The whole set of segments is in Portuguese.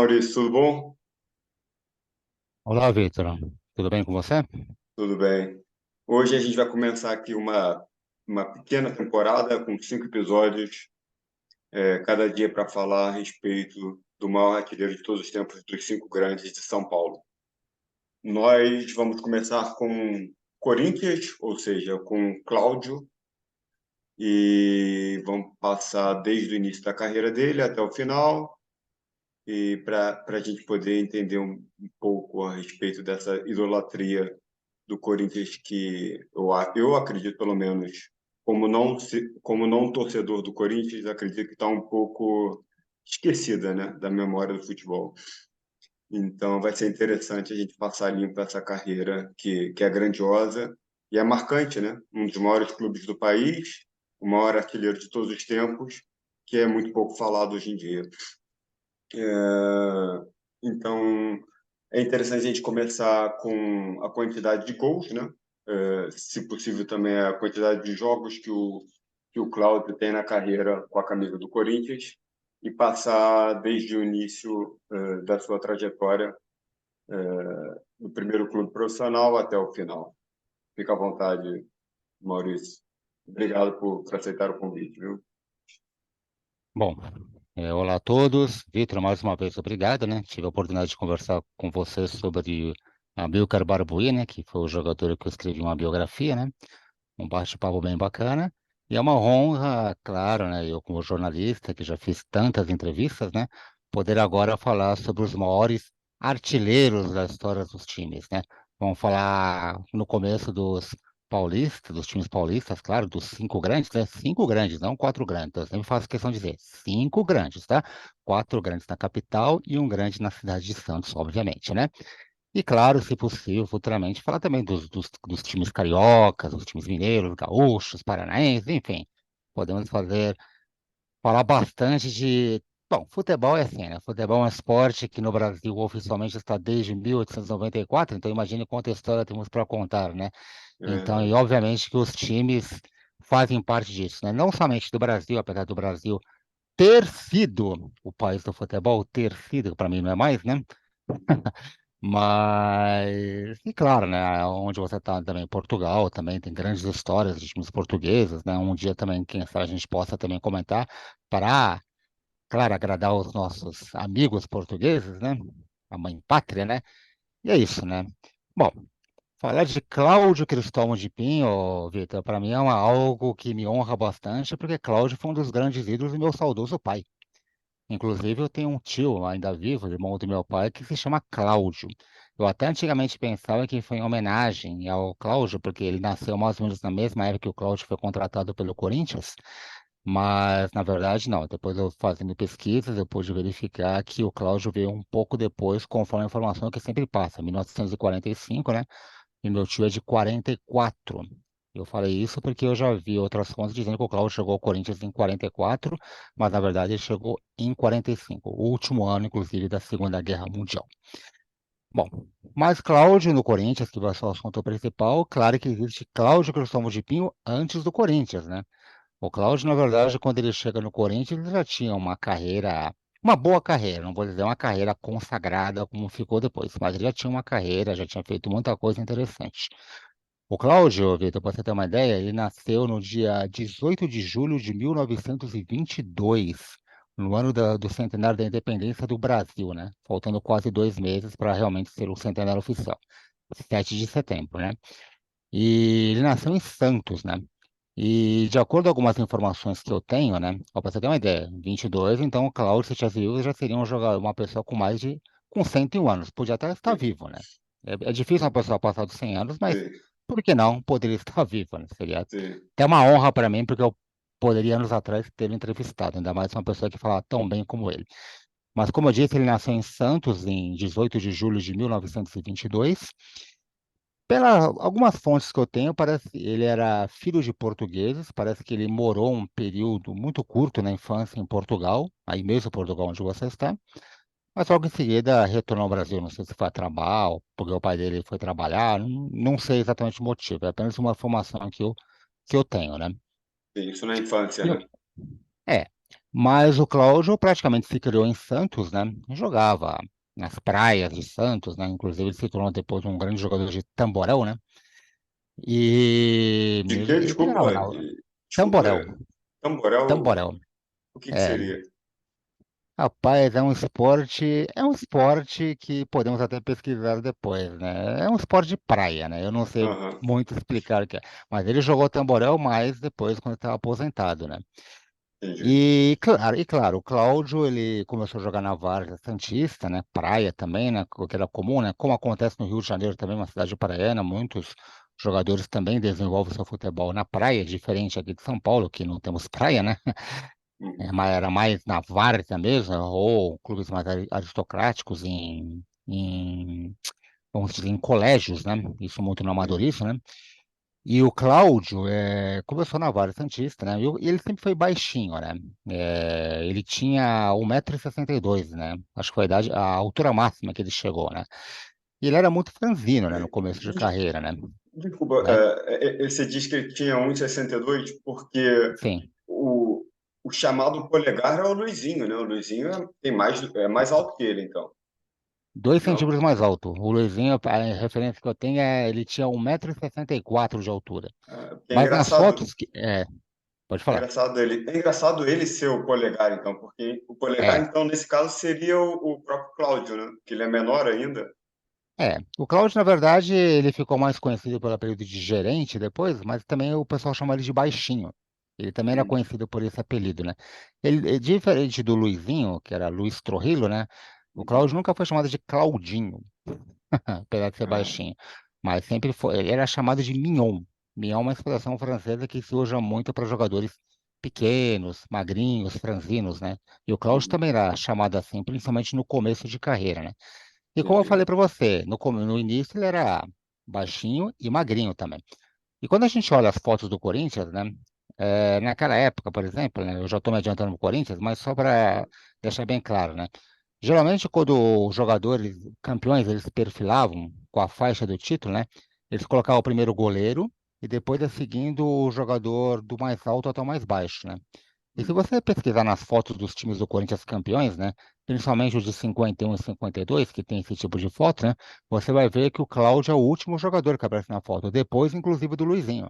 Maurício, tudo bom? Olá, Victor. Tudo bem com você? Tudo bem. Hoje a gente vai começar aqui uma pequena temporada com 5 episódios, cada dia para falar a respeito do maior artilheiro de todos os tempos, dos cinco grandes de São Paulo. Nós vamos começar com Corinthians, ou seja, com Cláudio, e vamos passar desde o início da carreira dele até o final, e para a gente poder entender um pouco a respeito dessa idolatria do Corinthians que eu acredito, pelo menos, como não torcedor do Corinthians, acredito que está um pouco esquecida, né, da memória do futebol. Então vai ser interessante a gente passar limpo essa carreira que é grandiosa e é marcante, né? Um dos maiores clubes do país, o maior artilheiro de todos os tempos, que é muito pouco falado hoje em dia. Então, é interessante a gente começar com a quantidade de gols, né? Se possível, também a quantidade de jogos que o Cláudio tem na carreira com a camisa do Corinthians e passar desde o início da sua trajetória do primeiro clube profissional até o final. Fica à vontade, Maurício. Obrigado por aceitar o convite, viu? Bom, olá a todos. Victor, mais uma vez, obrigado, né? Tive a oportunidade de conversar com você sobre Amilcar Barbuí, né? Que foi o jogador que eu escrevi uma biografia, né? Um bate-papo bem bacana. E é uma honra, claro, né? Eu, como jornalista, que já fiz tantas entrevistas, né? Poder agora falar sobre os maiores artilheiros da história dos times, né? Vamos falar no começo dos paulistas, dos times paulistas, claro, dos cinco grandes, né? Cinco grandes, não quatro grandes. Eu sempre faço questão de dizer cinco grandes, tá? Quatro grandes na capital e um grande na cidade de Santos, obviamente, né? E claro, se possível, futuramente, falar também dos times cariocas, dos times mineiros, gaúchos, paranaenses, enfim. Podemos falar bastante de. Bom, futebol é assim, né? Futebol é um esporte que no Brasil oficialmente está desde 1894, então imagine quanta história temos para contar, né? É Então, e verdade. obviamente que os times fazem parte disso, né? Não somente do Brasil, apesar do Brasil ter sido o país do futebol, ter sido, para mim não é mais, né? Mas, e claro, né, onde você está também, Portugal, também tem grandes histórias de times portugueses, né, um dia também, quem sabe a gente possa também comentar para, claro, agradar os nossos amigos portugueses, né, a mãe pátria, né, e é isso, né. Bom, falar de Cláudio Cristóvão de Pinho, Vitor, para mim é algo que me honra bastante, porque Cláudio foi um dos grandes ídolos do meu saudoso pai. Inclusive, eu tenho um tio ainda vivo, irmão do meu pai, que se chama Cláudio. Eu até antigamente pensava que foi em homenagem ao Cláudio, porque ele nasceu mais ou menos na mesma época que o Cláudio foi contratado pelo Corinthians, mas na verdade não. Depois eu fazendo pesquisas, eu pude verificar que o Cláudio veio um pouco depois, conforme a informação que sempre passa, 1945, né? E meu tio é de 44. Eu falei isso porque eu já vi outras fontes dizendo que o Cláudio chegou ao Corinthians em 44, mas na verdade ele chegou em 45, o último ano, inclusive, da Segunda Guerra Mundial. Bom, mas Cláudio no Corinthians, que vai ser o assunto principal, claro que existe Cláudio Cristóvão de Pinho antes do Corinthians, né? O Cláudio, na verdade, quando ele chega no Corinthians, ele já tinha uma carreira, uma boa carreira, não vou dizer uma carreira consagrada como ficou depois, mas ele já tinha uma carreira, já tinha feito muita coisa interessante. O Cláudio, Vitor, para você ter uma ideia, ele nasceu no dia 18 de julho de 1922, no ano do centenário da independência do Brasil, né? Faltando quase 2 meses para realmente ser o centenário oficial. 7 de setembro, né? E ele nasceu em Santos, né? E de acordo com algumas informações que eu tenho, né? Para você ter uma ideia, 22, então o Cláudio, se tivesse vivo, já seria um jogador, uma pessoa com com 101 anos. Podia até estar Sim, vivo, né? É difícil uma pessoa passar dos 100 anos, mas sim, por que não? Poderia estar vivo, né? Seria sim. até uma honra para mim, porque eu poderia anos atrás tê-lo entrevistado, ainda mais uma pessoa que fala tão bem como ele. Mas como eu disse, ele nasceu em Santos em 18 de julho de 1922. Pela algumas fontes que eu tenho, parece que ele era filho de portugueses, parece que ele morou um período muito curto na infância em Portugal, aí mesmo Portugal onde você está, mas logo em seguida retornou ao Brasil, não sei se foi a trabalho, porque o pai dele foi trabalhar, não sei exatamente o motivo, é apenas uma informação que eu tenho, né? Sim, isso na infância, E eu- né? É. Mas o Cláudio praticamente se criou em Santos, né? Jogava nas praias de Santos, né? Inclusive ele se tornou depois um grande jogador de tamborel, né? E De quê? ele Desculpa, era desculpa, tamborel, tamborel, tamborel. o que que É, seria? rapaz, é um esporte que podemos até pesquisar depois, né? É um esporte de praia, né? Eu não sei Aham, muito explicar o que é, mas ele jogou tamborel mais depois quando estava aposentado, né? entendi. E claro, o Cláudio, ele começou a jogar na Várzea Santista, né? Praia também, né? O que era comum, né? Como acontece no Rio de Janeiro também, uma cidade praiana, muitos jogadores também desenvolvem seu futebol na praia, diferente aqui de São Paulo, que não temos praia, né? Uhum, Era mais na várzea mesmo, ou clubes mais aristocráticos vamos dizer, em colégios, né? Isso muito no entendi. amadorismo, né? E o Cláudio começou na Várzea Santista, né? E ele sempre foi baixinho, né? Ele tinha 1,62 m, né? Acho que foi a altura máxima que ele chegou, né? E ele era muito franzino, né? No começo de De- carreira, né? Desculpa, Né? você diz que ele tinha 1,62 porque Sim. o, o chamado polegar é o Luizinho, né? O Luizinho é mais alto que ele, então, 2 centímetros não? mais alto. O Luizinho, a referência que eu tenho ele tinha 1,64 m de altura. Porque Mas nas fotos pode falar. é engraçado ele ser o polegar, então, porque o polegar, É, então, nesse caso, seria o próprio Cláudio, né? Que ele é menor ainda. O Cláudio, na verdade, ele ficou mais conhecido pelo apelido de gerente depois, mas também o pessoal chama ele de baixinho. Ele também era Hum, conhecido por esse apelido, né? Ele, diferente do Luizinho, que era Luiz Trujillo, né? O Cláudio uhum. nunca foi chamado de Claudinho, apesar de ser Ah, baixinho. Mas sempre foi, ele era chamado de Mignon. Mignon é uma expressão francesa que se usa muito para jogadores pequenos, magrinhos, franzinos, né? E o Cláudio uhum, também era chamado assim, principalmente no começo de carreira, né? E como eu entendi. falei para você, no início ele era baixinho e magrinho também. E quando a gente olha as fotos do Corinthians, né? Naquela época, por exemplo, né, eu já estou me adiantando no Corinthians, mas só para deixar bem claro, né? Geralmente, quando os jogadores campeões eles se perfilavam com a faixa do título, né? Eles colocavam o primeiro goleiro e depois ia seguindo o jogador do mais alto até o mais baixo, né? E se Uhum, você pesquisar nas fotos dos times do Corinthians campeões, né, principalmente os de 51 e 52, que tem esse tipo de foto, né, você vai ver que o Cláudio é o último jogador que aparece na foto, depois, inclusive, do Luizinho.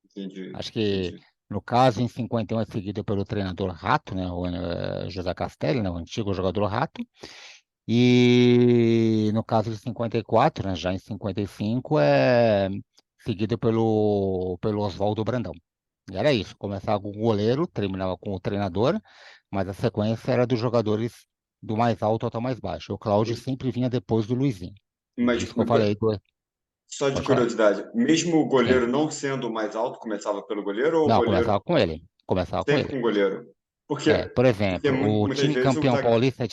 entendi, Acho que, entendi. no caso, em 51 é seguido pelo treinador Rato, né, o José Castelli, né, o antigo jogador Rato, e no caso de 54, né, já em 55, é seguido pelo Oswaldo Brandão. E era isso, começava com o goleiro, terminava com o treinador, mas a sequência era dos jogadores do mais alto até o mais baixo. O Cláudio E- sempre vinha depois do Luizinho. Mas, Isso que eu falei. só de Pode falar. curiosidade, mesmo o goleiro Sim. não sendo o mais alto, começava pelo goleiro ou o Não, goleiro começava com ele. Começava com sempre ele. com o goleiro? Porque, Por porque exemplo, o muitas time vezes o campeão zagueiro. paulista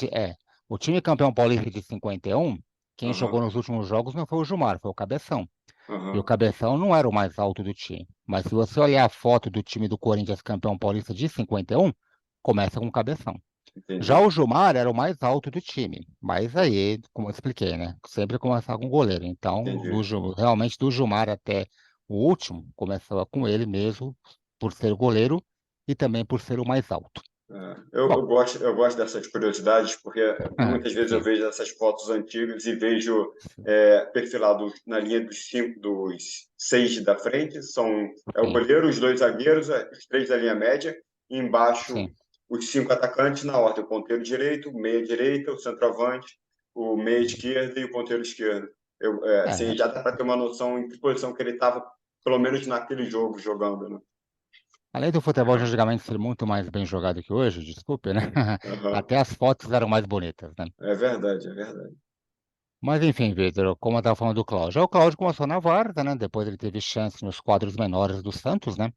o time campeão paulista de 51, quem jogou Aham, nos últimos jogos não foi o Gilmar, foi o Cabeção. E o aham, Cabeção não era o mais alto do time. Mas se você olhar a foto do time do Corinthians campeão paulista de 51, começa com o Cabeção. Já o entendi, Gilmar era o mais alto do time, mas aí, como eu expliquei, né? Sempre começava com o goleiro. Então, entendi. realmente, do Gilmar até o último, começava com ele mesmo, por ser o goleiro e também por ser o mais alto. É, Bom, eu gosto dessas curiosidades, porque muitas vezes eu sim, vejo essas fotos antigas e vejo perfilados na linha dos seis da frente, é o sim, goleiro, os dois zagueiros, os três da linha média, e embaixo sim. os cinco atacantes na ordem, o ponteiro direito, o meia direita, o centroavante, o meia esquerda e o ponteiro esquerdo. Assim, É, já dá para ter uma noção em que posição que ele estava, pelo menos naquele jogo, jogando, né? além do futebol de Legal. antigamente ser muito mais bem jogado que hoje, desculpe, né? Aham. Até as fotos eram mais bonitas, né? É verdade, é verdade. Mas enfim, Vitor, como eu estava falando do Cláudio, o Cláudio começou na Varda, né? Depois ele teve chance nos quadros menores do Santos, né?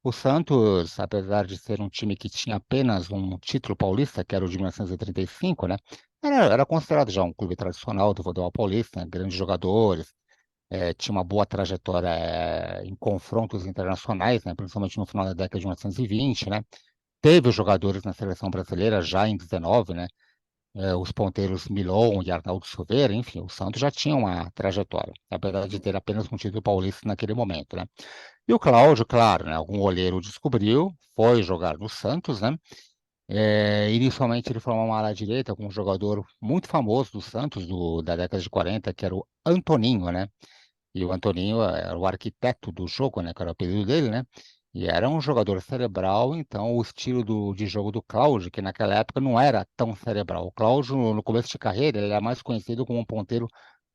O Santos, apesar de ser um time que tinha apenas um título paulista, que era o de 1935, né? Era considerado já um clube tradicional do futebol paulista, né? Grandes jogadores, tinha uma boa trajetória em confrontos internacionais, né? Principalmente no final da década de 1920, né? Teve jogadores na seleção brasileira já em 19, né? Os ponteiros Milon e Arnaldo Silveira, enfim, o Santos já tinha uma trajetória, apesar de ter apenas um título paulista naquele momento, né? E o Cláudio, claro, né? Algum olheiro descobriu, foi jogar no Santos, né? Inicialmente ele foi uma ala direita com um jogador muito famoso do Santos, da década de 40, que era o Antoninho, né? E o Antoninho era o arquiteto do jogo, né? Que era o apelido dele, né? E era um jogador cerebral, então o estilo de jogo do Cláudio, que naquela época não era tão cerebral. O Cláudio, no começo de carreira, ele era mais conhecido como um ponteiro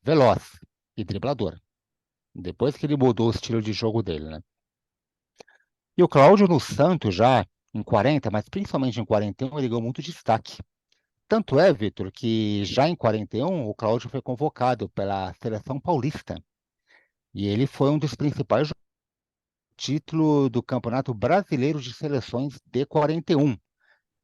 veloz e driblador. Depois que ele mudou o estilo de jogo dele, né? E o Cláudio no Santos já em 40, mas principalmente em 41, ele ganhou muito destaque. Tanto é, Vitor, que já em 41 o Cláudio foi convocado pela seleção paulista. E ele foi um dos principais títulos do Campeonato Brasileiro de Seleções de 41,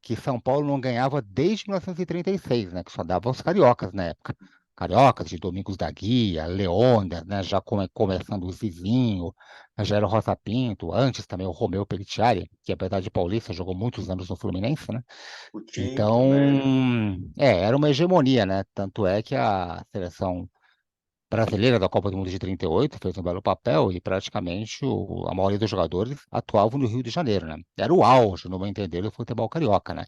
que São Paulo não ganhava desde 1936, né? Que só dava os cariocas na época. Cariocas de Domingos da Guia, Leônidas, né? Já começando o Zizinho, já era o Rosa Pinto, antes também o Romeu Peliciari, que apesar de paulista jogou muitos anos no Fluminense, né? O Tim Então, também, né? era uma hegemonia, né? Tanto é que a seleção brasileira da Copa do Mundo de 38 fez um belo papel e praticamente a maioria dos jogadores atuavam no Rio de Janeiro, né? Era o auge, no meu entender, do futebol carioca, né?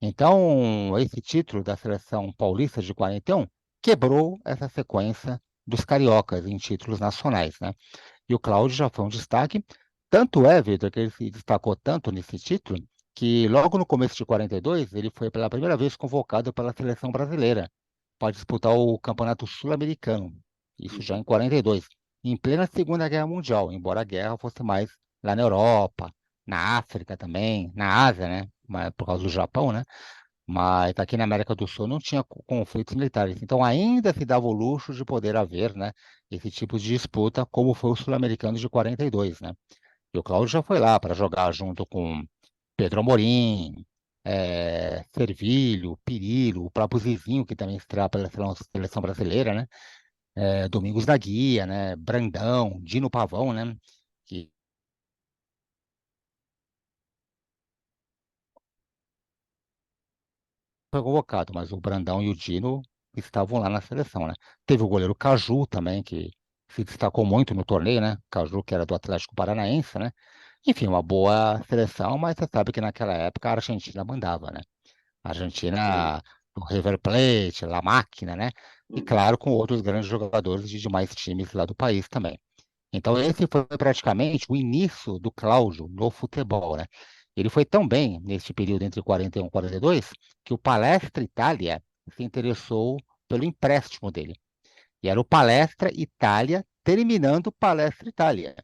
Então, esse título da seleção paulista de 41 quebrou essa sequência dos cariocas em títulos nacionais, né? E o Cláudio já foi um destaque. Tanto é, Vitor, que ele se destacou tanto nesse título, que logo no começo de 42, ele foi pela primeira vez convocado pela seleção brasileira para disputar o Campeonato Sul-Americano. Isso já em Uhum. 42, em plena Segunda Guerra Mundial, embora a guerra fosse mais lá na Europa, na África também, na Ásia, né? Por causa do Japão, né? Mas aqui na América do Sul não tinha conflitos militares. Então ainda se dava o luxo de poder haver, né, esse tipo de disputa, como foi o Sul-Americano de 42, né? E o Cláudio já foi lá para jogar junto com Pedro Amorim, Servilho, Pirillo, o próprio Zizinho, que também estreia pela seleção brasileira, né? Domingos da Guia, né? Brandão, Dino Pavão, né? Que foi convocado, mas o Brandão e o Dino estavam lá na seleção, né? Teve o goleiro Caju também, que se destacou muito no torneio, né? Caju, que era do Atlético Paranaense, né? Enfim, uma boa seleção, mas você sabe que naquela época a Argentina mandava, né? A Sim. Argentina, o River Plate, La Máquina, né? E Uhum. claro, com outros grandes jogadores de demais times lá do país também. Então, esse foi praticamente o início do Cláudio no futebol, né? Ele foi tão bem nesse período entre 41 e 42 que o Palestra Itália se interessou pelo empréstimo dele. E era o Palestra Itália terminando o Palestra Itália.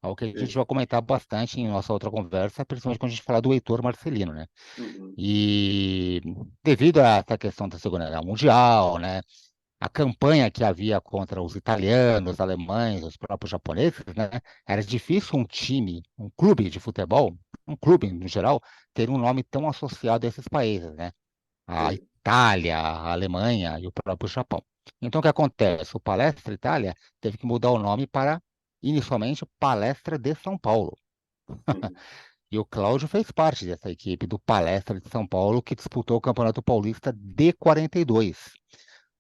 Algo que a gente Sim. vai comentar bastante em nossa outra conversa, principalmente quando a gente falar do Heitor Marcelino, né? Uhum. E devido a essa questão da Segunda Guerra Mundial, né? A campanha que havia contra os italianos, os alemães, os próprios japoneses, né? Era difícil um time, um clube de futebol, um clube no geral, ter um nome tão associado a esses países, né? A Sim. Itália, a Alemanha e o próprio Japão. Então, o que acontece? O Palestra Itália teve que mudar o nome para, inicialmente, Palestra de São Paulo. Uhum. E o Cláudio fez parte dessa equipe do Palestra de São Paulo, que disputou o Campeonato Paulista de 42.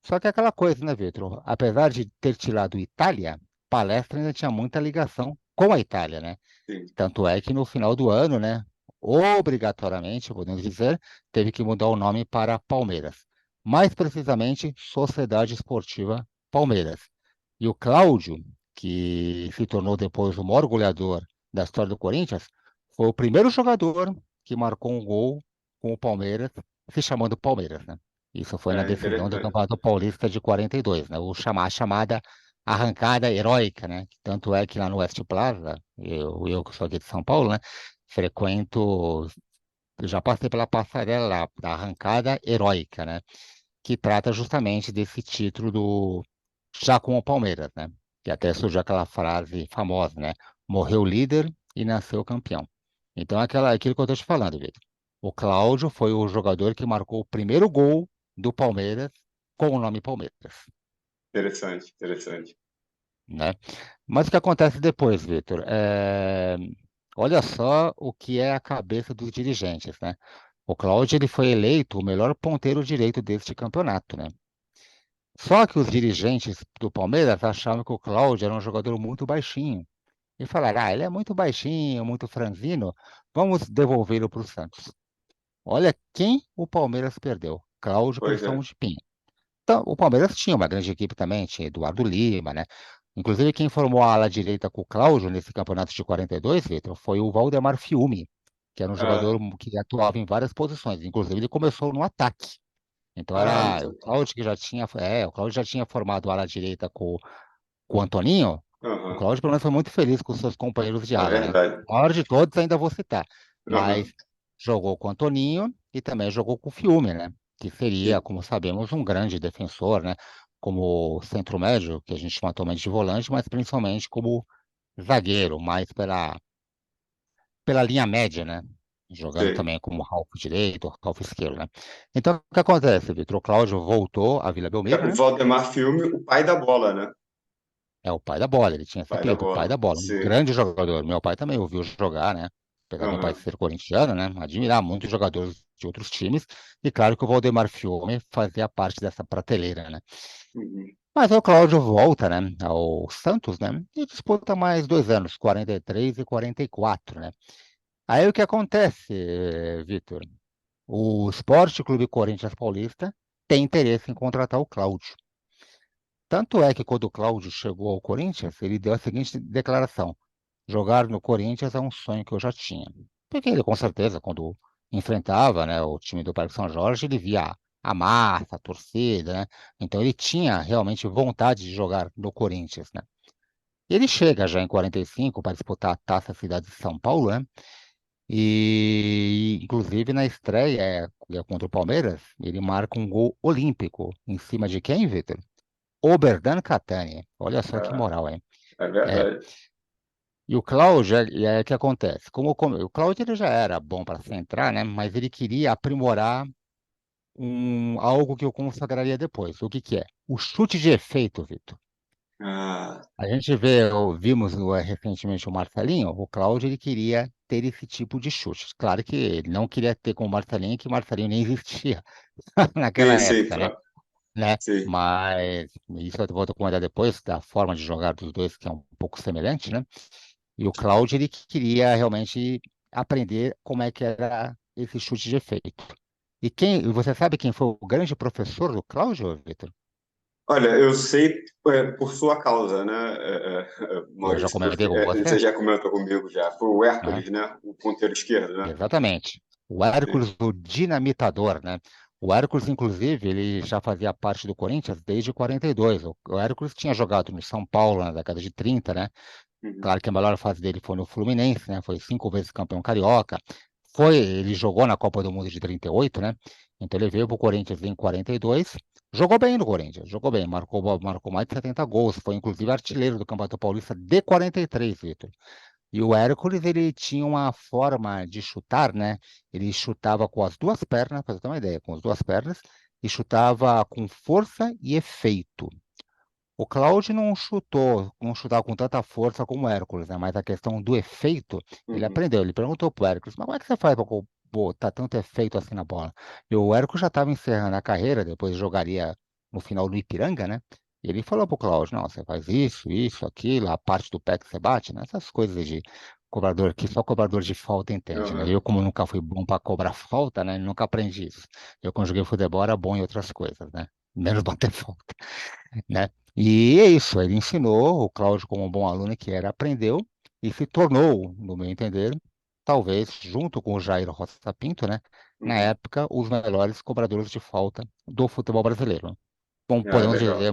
Só que é aquela coisa, né, Vitor? Apesar de ter tirado Itália, Palestra ainda tinha muita ligação com a Itália, né? Sim. Tanto é que no final do ano, né, obrigatoriamente, podemos dizer, teve que mudar o nome para Palmeiras. Mais precisamente, Sociedade Esportiva Palmeiras. E o Cláudio, que se tornou depois o maior goleador da história do Corinthians, foi o primeiro jogador que marcou um gol com o Palmeiras, se chamando Palmeiras, né? Isso foi na É decisão do interessante. Campeonato Paulista de 42, né? A chamada arrancada heróica, né? Tanto é que lá no West Plaza, eu que sou aqui de São Paulo, né? Frequento, eu já passei pela passarela lá, da arrancada heróica, né? Que trata justamente desse título já com o Palmeiras, né? Que até surgiu aquela frase famosa, né? Morreu líder e nasceu campeão. Então, aquilo que eu estou te falando, Vitor. O Cláudio foi o jogador que marcou o primeiro gol do Palmeiras com o nome Palmeiras, Interessante, interessante. né? Mas o que acontece depois, Vitor? Olha só o que é a cabeça dos dirigentes, né? O Cláudio ele foi eleito o melhor ponteiro direito deste campeonato, né? Só que os dirigentes do Palmeiras achavam que o Cláudio era um jogador muito baixinho. E falaram, ele é muito baixinho, muito franzino, vamos devolvê-lo para o Santos. Olha quem o Palmeiras perdeu. Cláudio Pois Cristão é. de Pinho. Então, o Palmeiras tinha uma grande equipe também, tinha Eduardo Lima, né? Inclusive, quem formou a ala direita com o Cláudio nesse campeonato de 42, Vitor, foi o Valdemar Fiume, que era um jogador Ah, que atuava em várias posições. Inclusive, ele começou no ataque. Então, era o então. Cláudio que o Cláudio já tinha formado a ala direita com o Antoninho. O Aham. Cláudio, pelo menos, foi muito feliz com os seus companheiros de É ala, né? verdade. O maior de todos ainda vou citar, Aham. mas jogou com o Antoninho e também jogou com o Fiume, né? Que seria, Sim. como sabemos, um grande defensor, né? Como centro médio, que a gente chama atualmente de volante, mas principalmente como zagueiro, mais pela linha média, né? Jogando Sei. também como half direito, half esquerdo, né? Então, o que acontece, Vitor? O Cláudio voltou à Vila É Belmiro, o né? Valdemar Filme, o pai da bola, né? É o pai da bola, ele tinha esse Pai da apelido, o pai da bola. bola, um Sim. grande jogador. Meu pai também ouviu jogar, né? Apesar do meu pai Aham. ser corintiano, né? Admirar muitos jogadores de outros times. E claro que o Valdemar Fiume fazia parte dessa prateleira, né? Uhum. Mas aí o Cláudio volta, né? Ao Santos, né? E disputa mais 2 anos, 43 e 44, né? Aí o que acontece, Vitor? O Esporte Clube Corinthians Paulista tem interesse em contratar o Cláudio. Tanto é que quando o Cláudio chegou ao Corinthians, ele deu a seguinte declaração: jogar no Corinthians é um sonho que eu já tinha. Porque ele, com certeza, quando enfrentava, né, o time do Parque São Jorge, ele via a massa, a torcida, né? Então ele tinha realmente vontade de jogar no Corinthians, né? Ele chega já em 45 para disputar a Taça Cidade de São Paulo, né? E, inclusive, na estreia contra o Palmeiras, ele marca um gol olímpico em cima de quem, Vitor? Oberdan Catani. Olha só que Ah, moral, hein? é É. verdade. E o Cláudio, e aí o que acontece? O Cláudio ele já era bom para centrar, né? Mas ele queria aprimorar algo que eu consagraria depois. O que que é? O chute de efeito, Vitor. Ah, A gente vimos recentemente o Marcelinho, o Cláudio ele queria ter esse tipo de chute. Claro que ele não queria ter com o Marcelinho, que o Marcelinho nem existia naquela sim, sim, época, né? claro. Né? Sim. Mas isso eu vou comentar depois, da forma de jogar dos dois, que é um pouco semelhante, né? E o Cláudio, ele queria realmente aprender como é que era esse chute de efeito. E você sabe quem foi o grande professor do Cláudio, Vitor? Olha, eu sei por sua causa, né, Eu já Maurício, porque comentei com você você, já comentou comigo já. Foi o né? Hércules, né? O ponteiro esquerdo, né? Exatamente. O Sim. Hércules, o dinamitador, né? O Hércules, inclusive, ele já fazia parte do Corinthians desde 42. O Hércules tinha jogado no São Paulo na década de 30, né? Uhum. Claro que a melhor fase dele foi no Fluminense, né? Foi 5 vezes campeão carioca. Ele jogou na Copa do Mundo de 38, né? Então ele veio para o Corinthians em 42. Jogou bem no Corinthians, jogou bem, marcou mais de 70 gols. Foi inclusive artilheiro do Campeonato Paulista de 43, Vitor. E o Hércules, ele tinha uma forma de chutar, né? Ele chutava com as duas pernas, para você ter uma ideia, com as duas pernas, e chutava com força e efeito. O Cláudio não chutava com tanta força como o Hércules, né? Mas a questão do efeito, ele Uhum. aprendeu. Ele perguntou pro Hércules, mas como é que você faz para botar tanto efeito assim na bola? E o Hércules já estava encerrando a carreira, depois jogaria no final do Ipiranga, né? E ele falou pro Cláudio, não, você faz isso, aquilo, a parte do pé que você bate, né? Essas coisas de cobrador que só cobrador de falta entende, né? Aham. Eu, como nunca fui bom para cobrar falta, né? Nunca aprendi isso. Eu, quando joguei futebol, era bom em outras coisas, né? Menos bater falta, né? E é isso, ele ensinou, o Cláudio, como um bom aluno que era, aprendeu e se tornou, no meu entender, talvez, junto com o Jair Roça Pinto, né, na Uhum. época, os melhores cobradores de falta do futebol brasileiro. Bom, Ah, podemos legal. dizer,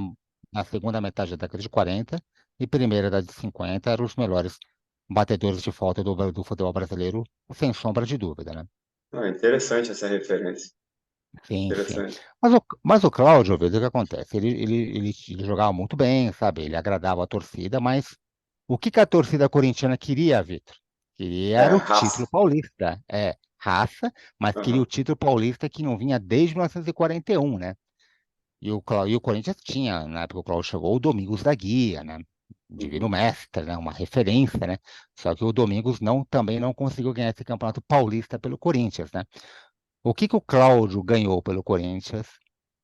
na segunda metade da década de 40 e primeira da de 50, eram os melhores batedores de falta do futebol brasileiro, sem sombra de dúvida, né? Ah, interessante essa referência. Sim, sim. Interessante. Mas o Cláudio, veja o que acontece. Ele jogava muito bem, sabe? Ele agradava a torcida, mas o que que a torcida corintiana queria, Vitor? Queria É, era o título raça. paulista. É, raça, mas queria o Aham. título paulista que não vinha desde 1941, né? E o Corinthians tinha, na época que o Cláudio chegou, o Domingos da Guia, né? Divino Uhum. mestre, né? Uma referência, né? Só que o Domingos também não conseguiu ganhar esse campeonato paulista pelo Corinthians, né? O que que o Cláudio ganhou pelo Corinthians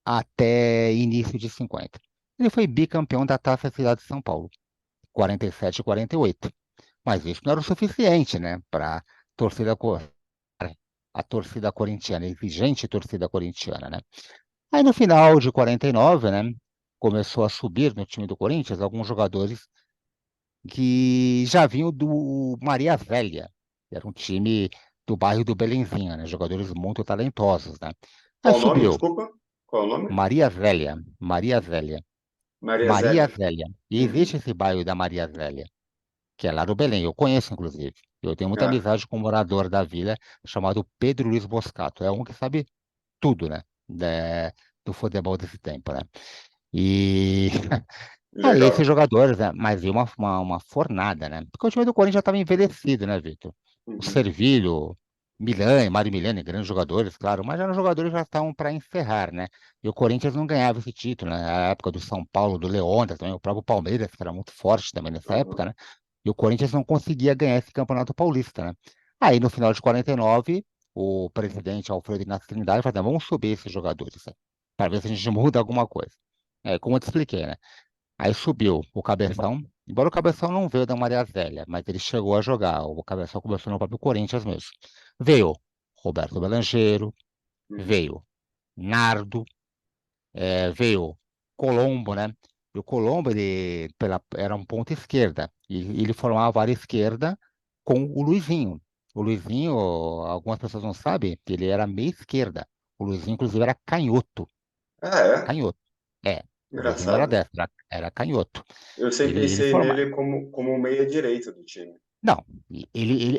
até início de 50? Ele foi bicampeão da Taça Cidade de São Paulo, 47 e 48. Mas isso não era o suficiente, né, para torcida. a torcida corintiana, a exigente torcida corintiana, né? Aí no final de 49, né, começou a subir no time do Corinthians alguns jogadores que já vinham do Maria Zélia, que era um time do bairro do Belenzinho, né? Jogadores muito talentosos, né? Aí Qual o nome? subiu Desculpa. Qual o nome? Maria Zélia, Maria Zélia, Maria Maria Zélia. Zélia. E existe Uhum. esse bairro da Maria Zélia, que é lá do Belém. Eu conheço, inclusive. Eu tenho muita Ah, amizade com um morador da vila chamado Pedro Luiz Boscato. É um que sabe tudo, né? Do futebol desse tempo, né? E aí, esses legal. jogadores, né? Mas e uma fornada, né? Porque o time do Corinthians já estava envelhecido, né, Vitor? O Uhum. Servilho, Milani, Mário Milani, grandes jogadores, claro, mas já os jogadores já estavam para encerrar, né? E o Corinthians não ganhava esse título, né? Na época do São Paulo, do Leônidas, também, o próprio Palmeiras, que era muito forte também nessa época, Uhum. né? E o Corinthians não conseguia ganhar esse campeonato paulista, né? Aí, no final de 49, o presidente Alfredo Inácio Trindade falou: "Não, vamos subir esses jogadores, né? Para ver se a gente muda alguma coisa." É, como eu te expliquei, né? Aí subiu o Cabeção, embora o Cabeção não veio da Maria Zélia, mas ele chegou a jogar. O Cabeção começou no próprio Corinthians mesmo. Veio Roberto Belangeiro, Uhum. veio Nardo, veio Colombo, né? E o Colombo, era um ponta esquerda, e ele formava a área esquerda com o Luizinho. O Luizinho, algumas pessoas não sabem, que ele era meia esquerda. O Luizinho, inclusive, era canhoto. Ah, é? Canhoto. É, o Luizinho não era Engraçado. destro, era canhoto. Eu sempre Ele pensei forma... nele como meia direita do time. Não,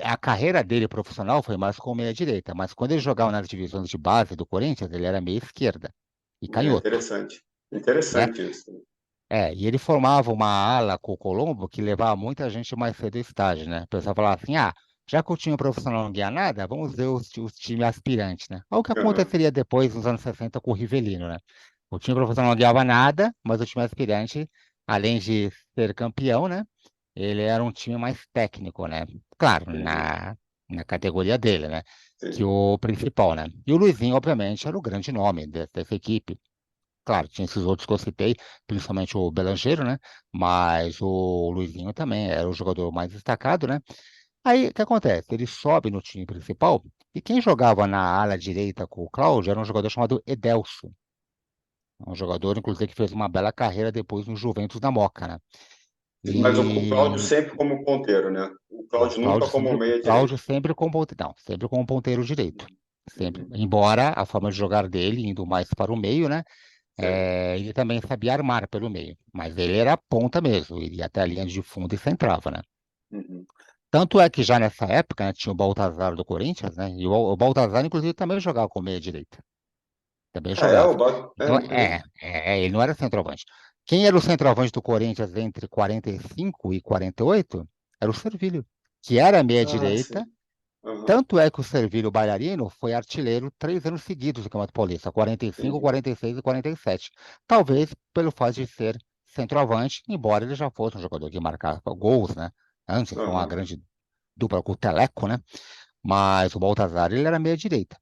a carreira dele profissional foi mais como meia-direita, mas quando ele jogava nas divisões de base do Corinthians, ele era meia-esquerda e É canhoto, interessante. né? Interessante isso. E ele formava uma ala com o Colombo que levava muita gente mais cedo ao estágio, né? O pessoal falava assim, já que o time profissional não ganha nada, vamos ver os times aspirantes, né? Olha o que Aham. aconteceria depois, nos anos 60, com o Rivelino, né? O time profissional não ganhava nada, mas o time aspirante, além de ser campeão, né? Ele era um time mais técnico, né? Claro, Entendi. na categoria dele, né? Que Sim. o principal, né? E o Luizinho, obviamente, era o grande nome dessa equipe. Claro, tinha esses outros que eu citei, principalmente o Belangeiro, né? Mas o Luizinho também era o jogador mais destacado, né? Aí, o que acontece? Ele sobe no time principal e quem jogava na ala direita com o Cláudio era um jogador chamado Edelso. Um jogador, inclusive, que fez uma bela carreira depois no Juventus da Moca, né? Mas o Cláudio E sempre como ponteiro, né? O Cláudio nunca como O meia Cláudio direita. sempre com ponteiro, não, sempre com um ponteiro direito. Sempre. Uhum. Embora a forma de jogar dele, indo mais para o meio, né? Sei. Ele também sabia armar pelo meio, mas ele era ponta mesmo, ele ia até a linha de fundo e centrava, né? Uhum. Tanto é que já nessa época, né, tinha o Baltazar do Corinthians, né? E o Baltazar, inclusive, também jogava com meia direita. Também Ah, é? jogava. É, Então, não sabia. ele não era centroavante. Quem era o centroavante do Corinthians entre 45 e 48? Era o Servilho, que era meia Ah, direita. sim. Aham. Tanto é que o Servilho Bailarino foi artilheiro 3 anos seguidos do Campeonato Paulista, 45, Entendi. 46 e 47. Talvez pelo fato de ser centroavante, embora ele já fosse um jogador que marcava gols, né? Antes foi uma Aham. grande dupla com o Teleco, né? Mas o Baltazar, ele era meia-direita.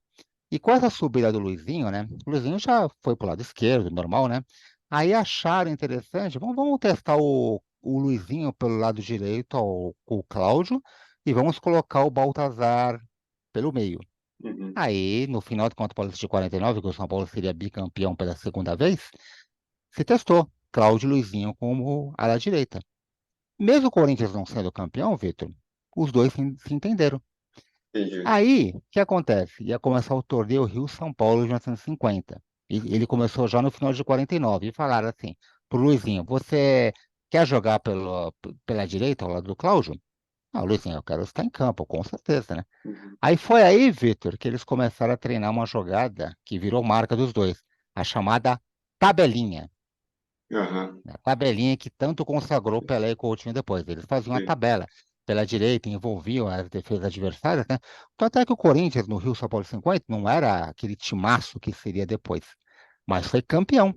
E com essa subida do Luizinho, né? O Luizinho já foi pro lado esquerdo, normal, né? Aí acharam interessante, vamos testar o Luizinho pelo lado direito, com o Cláudio, e vamos colocar o Baltazar pelo meio. Uhum. Aí, no final do Campeonato Paulista de 49, que o São Paulo seria bicampeão pela segunda vez, se testou Cláudio e Luizinho como ala direita. Mesmo o Corinthians não sendo campeão, Vitor, os dois se entenderam. Entendi. Aí, o que acontece? Ia começar o torneio Rio-São Paulo de 1950. E ele começou já no final de 49. E falaram assim, pro Luizinho, você quer jogar pela direita, ao lado do Cláudio? Ah, Luizinho, eu quero estar em campo, com certeza, né? Uhum. Aí foi aí, Vitor, que eles começaram a treinar uma jogada que virou marca dos dois, a chamada tabelinha. Aham. A tabelinha que tanto consagrou Pelé e Coutinho depois. Eles faziam uma Sim. tabela pela direita, envolviam as defesas adversárias, né? Tanto é que o Corinthians, no Rio São Paulo 50, não era aquele timaço que seria depois, mas foi campeão.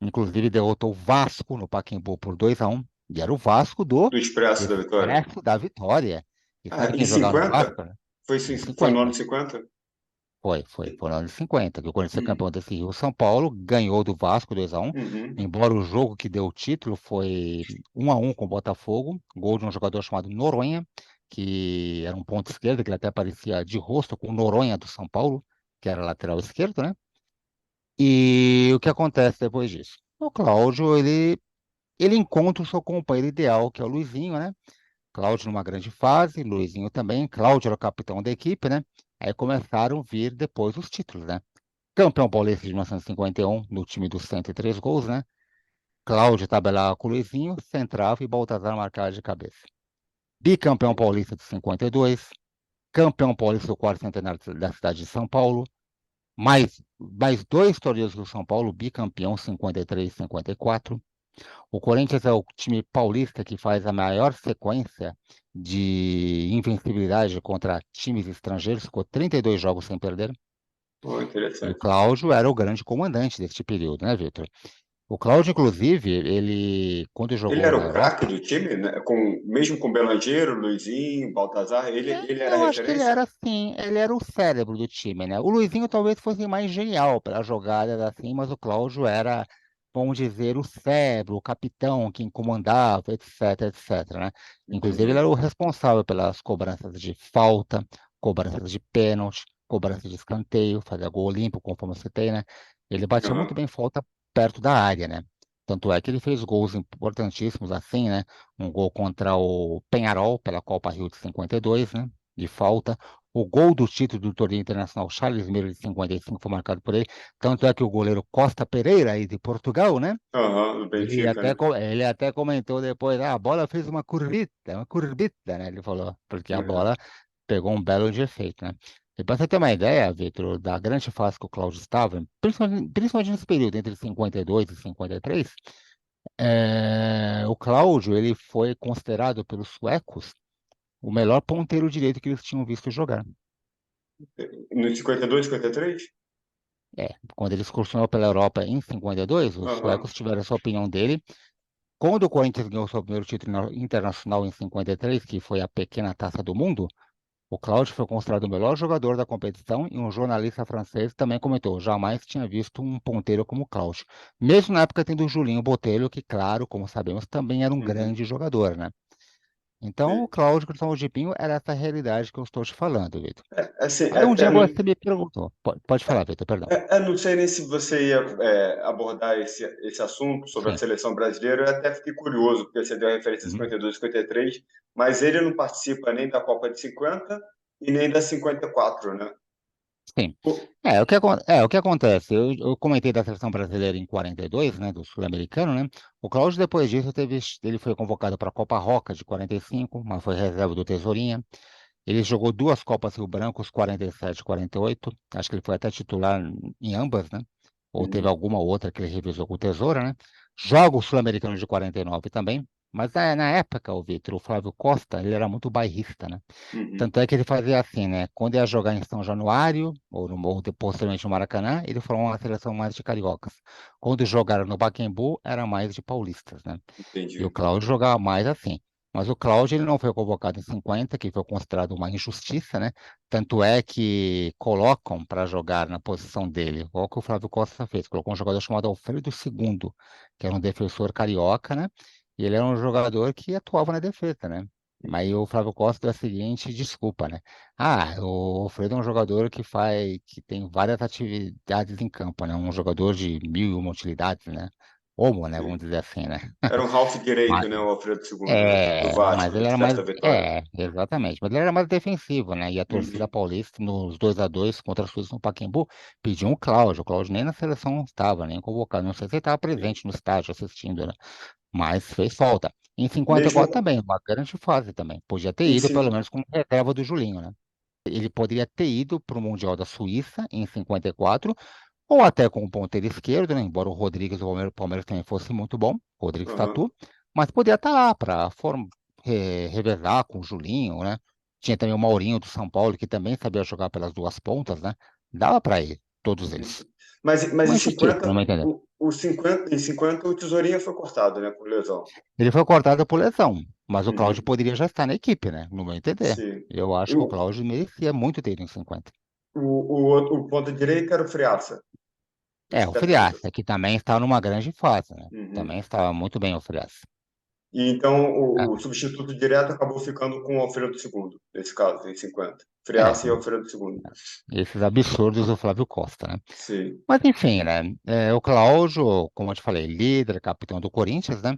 Inclusive derrotou o Vasco no Pacaembu por 2-1, e era o Vasco do Do Expresso da Vitória. Expresso da Vitória. E Ah, sabe em quem jogava no 50? Vasco, né? Foi, Em foi no ano 50. de 50? Foi no ano de 50, que o Corinthians foi Uhum. campeão desse Rio São Paulo, ganhou do Vasco 2-1, Uhum. embora o jogo que deu o título foi 1-1 com o Botafogo, gol de um jogador chamado Noronha, que era um ponto esquerdo, que ele até parecia de rosto com o Noronha do São Paulo, que era lateral esquerdo, né? E o que acontece depois disso? O Cláudio, ele encontra o seu companheiro ideal, que é o Luizinho, né? Cláudio numa grande fase, Luizinho também. Cláudio era o capitão da equipe, né? Aí começaram a vir depois os títulos, né? Campeão paulista de 1951, no time dos 103 gols, né? Cláudio tabelava com o Luizinho, centrava e Baltazar marcava de cabeça. Bicampeão paulista de 52, campeão paulista do quarto centenário da cidade de São Paulo, mais dois torneios do São Paulo, bicampeão 53 e 54. O Corinthians é o time paulista que faz a maior sequência de invencibilidade contra times estrangeiros, ficou 32 jogos sem perder. Pô, E o interessante. Cláudio era o grande comandante deste período, né, Vitor? O Cláudio, inclusive, ele, quando Ele jogou era na o craque Europa, do time, né? Mesmo com Belangeiro, Luizinho, Baltazar, ele era a eu acho que ele referência? era assim, ele era o cérebro do time, né? O Luizinho talvez fosse mais genial para jogadas assim, mas o Cláudio era, vamos dizer, o cérebro, o capitão, quem comandava, etc, etc, né? Inclusive, ele Entendi. era o responsável pelas cobranças de falta, cobranças de pênalti, cobrança de escanteio, fazia gol olímpico, conforme você tem, né? Ele batia muito Aham. bem falta perto da área, né? Tanto é que ele fez gols importantíssimos assim, né? Um gol contra o Penharol pela Copa Rio de 52, né? De falta. O gol do título do torneio internacional Charles Miller de 55 foi marcado por ele. Tanto é que o goleiro Costa Pereira, aí de Portugal, né? Aham, do Ele Benfica, até, né? ele até comentou depois, ah, a bola fez uma curvita, né? Ele falou, porque a Uhum. bola pegou um belo de efeito, né? E para você ter uma ideia, Vitor, da grande fase que o Cláudio estava, principalmente nesse período entre 52 e 53, o Cláudio, ele foi considerado pelos suecos o melhor ponteiro direito que eles tinham visto jogar. No 52, 53? Quando ele excursionou pela Europa em 52, os Aham, suecos tiveram essa opinião dele. Quando o Corinthians ganhou seu primeiro título internacional em 53, que foi a pequena Taça do Mundo, o Cláudio foi considerado o melhor jogador da competição e um jornalista francês também comentou, jamais tinha visto um ponteiro como o Cláudio. Mesmo na época tendo o Julinho Botelho, que, claro, como sabemos, também era um uhum. grande jogador, né? Então, o Sim. Cláudio Cristóvão de Pinho era essa realidade que eu estou te falando, Vitor. Assim, Aí um dia você me perguntou, pode falar, Vitor, perdão. eu não sei nem se você ia abordar esse assunto sobre a Sim. seleção brasileira. Eu até fiquei curioso, porque você deu a referência a Uhum. 52, 53, mas ele não participa nem da Copa de 50 e nem da 54, né? Sim. Pô, O que acontece? Eu comentei da seleção brasileira em 42, né, do sul-americano, né? O Cláudio, depois disso, ele foi convocado para a Copa Roca de 45, mas foi reserva do Tesourinha. Ele jogou duas Copas Rio Brancos, 47 e 48. Acho que ele foi até titular em ambas, né? Ou teve uhum, alguma outra que ele revisou com o Tesoura, né? Joga o Sul-Americano de 49 também. Mas na época, o Vitor, o Flávio Costa, ele era muito bairrista, né? uhum, Tanto é que ele fazia assim, né? Quando ia jogar em São Januário, posteriormente no Maracanã, ele formou uma seleção mais de cariocas. Quando jogaram no Pacaembu, era mais de paulistas, né? E o entendi. Cláudio jogava mais assim. Mas o Cláudio ele não foi convocado em 50, que foi considerado uma injustiça, né? Tanto é que colocam para jogar na posição dele, igual que o Flávio Costa fez, colocou um jogador chamado Alfredo II, que era um defensor carioca, né? E ele era um jogador que atuava na defesa, né? Mas o Flávio Costa deu a seguinte desculpa, né? Ah, o Alfredo é um jogador que tem várias atividades em campo, né? Um jogador de mil e uma utilidades, né? Homo, né? Vamos Sim. dizer assim, né? Era um half direito, né, o Alfredo II, né? Do Mas Vasco, ele do era mais. Festa da Vitória. Exatamente. Mas ele era mais defensivo, né? E a torcida Uhum, paulista, nos 2-2 contra a Suíça no Pacaembu, pediu um Cláudio. O Cláudio nem na seleção estava, nem convocado. Não sei se ele estava sim. presente no estádio assistindo, né? Mas fez falta. Em 54 Mesmo também, uma grande fase também. Podia ter em ido, pelo cinco. menos, com reserva do Julinho, né? Ele poderia ter ido para o Mundial da Suíça em 54, ou até com o ponteiro esquerdo, né? Embora o Rodrigues do Palmeiras também fosse muito bom, Rodrigues Aham. Tatu, mas poderia estar lá para revezar com o Julinho, né? Tinha também o Maurinho do São Paulo, que também sabia jogar pelas duas pontas, né? Dava para ir, todos eles. Mas em Mas justiça, 50, não me entendeu? em 50 o Tesourinha foi cortado, né, por lesão. Ele foi cortado por lesão, mas o Cláudio Uhum. poderia já estar na equipe, né? No meu entender. Sim. Eu E acho que o Cláudio merecia muito ter ido em 50. o ponto direito era o Friaça, o O Stefano. Friaça, que também está numa grande fase, né? Uhum. Também estava muito bem o Friaça. E então É, o substituto direto acabou ficando com o Alfredo II, nesse caso, em 50. é, Friaça e Alfredo II. esses absurdos do Flávio Costa, né? Sim. Mas enfim, né? O Cláudio, como eu te falei, líder, capitão do Corinthians, né?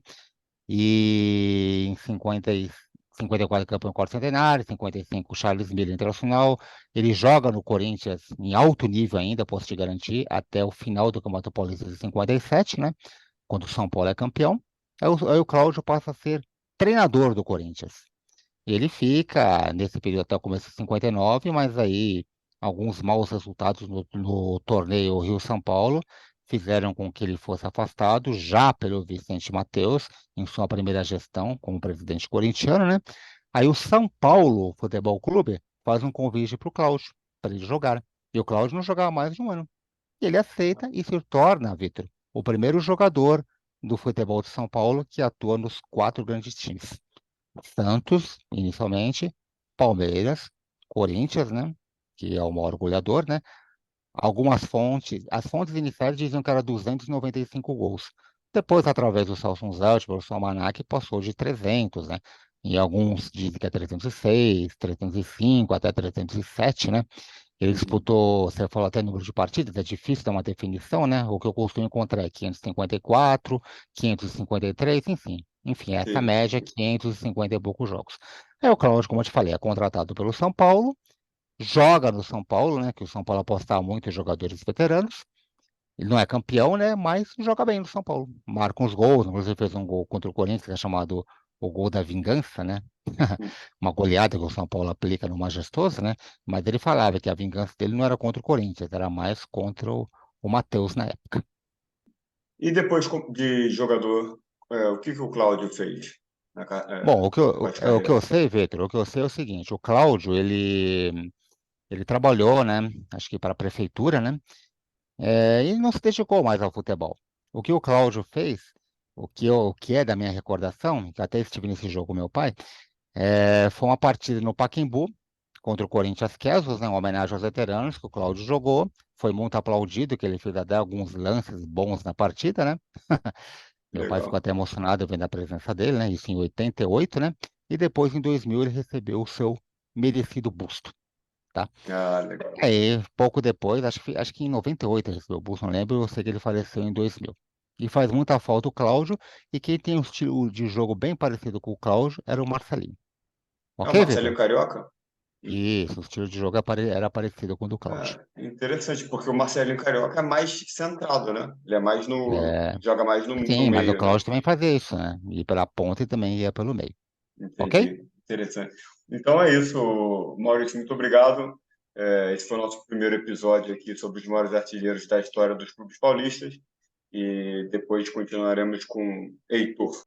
E em 54 campeão quarto-centenário, 55 Charles Miller Internacional. Ele joga no Corinthians em alto nível ainda, posso te garantir, até o final do Campeonato Paulista de 57, né? Quando o São Paulo é campeão. Aí o Cláudio passa a ser treinador do Corinthians. Ele fica nesse período até o começo de 59, mas aí alguns maus resultados no torneio Rio-São Paulo fizeram com que ele fosse afastado já pelo Vicente Mateus em sua primeira gestão como presidente corintiano, né? Aí o São Paulo Futebol Clube faz um convite para o Cláudio, para ele jogar. E o Cláudio não jogava mais de um ano. E ele aceita e se torna, Vitor, o primeiro jogador do futebol de São Paulo que atua nos quatro grandes times. Santos, inicialmente, Palmeiras, Corinthians, né? Que é o maior goleador, né? Algumas fontes, as fontes iniciais diziam que era 295 gols. Depois, através do Celso Zelt, do Almanac, passou de 300, né? E alguns dizem que é 306, 305, até 307, né? Ele Uhum. disputou, você falou até número de partidas, é difícil dar uma definição, né? O que eu costumo encontrar é 554, 553, enfim. Enfim, essa Sim. média, 550 e poucos jogos. Aí o Cláudio, como eu te falei, é contratado pelo São Paulo, joga no São Paulo, né? Que o São Paulo apostava muito em jogadores veteranos. Ele não é campeão, né? Mas joga bem no São Paulo. Marca uns gols, inclusive fez um gol contra o Corinthians, que é chamado o gol da vingança, né? Uma goleada que o São Paulo aplica no Majestoso, né? Mas ele falava que a vingança dele não era contra o Corinthians, era mais contra o Matheus na época. E depois de jogador, o que o Cláudio fez Bom, após o que carreira? eu sei, Vitor, o que eu sei é o seguinte: o Cláudio, ele trabalhou, né? Acho que para a prefeitura, né? E não se dedicou mais ao futebol. O que o Cláudio fez, o que é da minha recordação, que até estive nesse jogo com meu pai, foi uma partida no Pacaembu contra o Corinthians Casuals, né, uma homenagem aos veteranos que o Cláudio jogou. Foi muito aplaudido, que ele fez até alguns lances bons na partida, né? Meu pai ficou Legal. até emocionado vendo a presença dele, né? Isso em 88, né? E depois, em 2000, ele recebeu o seu merecido busto, tá? Ah, legal. Aí, pouco depois, acho que em 98 ele recebeu o busto, não lembro, eu sei que ele faleceu em 2000. E faz muita falta o Cláudio, e quem tem um estilo de jogo bem parecido com o Cláudio era o Marcelinho. É o Ok, Marcelinho Vitor? Carioca? Isso, o estilo de jogo era parecido com o do Cláudio. Interessante, porque o Marcelinho Carioca é mais centrado, né? Ele é mais no, É, joga mais no sim, mas o meio, né? Cláudio também fazia isso, né? Ir pela ponta e também ia pelo meio. Ok? Entendi. Interessante. Então é isso, Maurício. Muito obrigado. Esse foi o nosso primeiro episódio aqui sobre os maiores artilheiros da história dos clubes paulistas. E depois continuaremos com Heitor.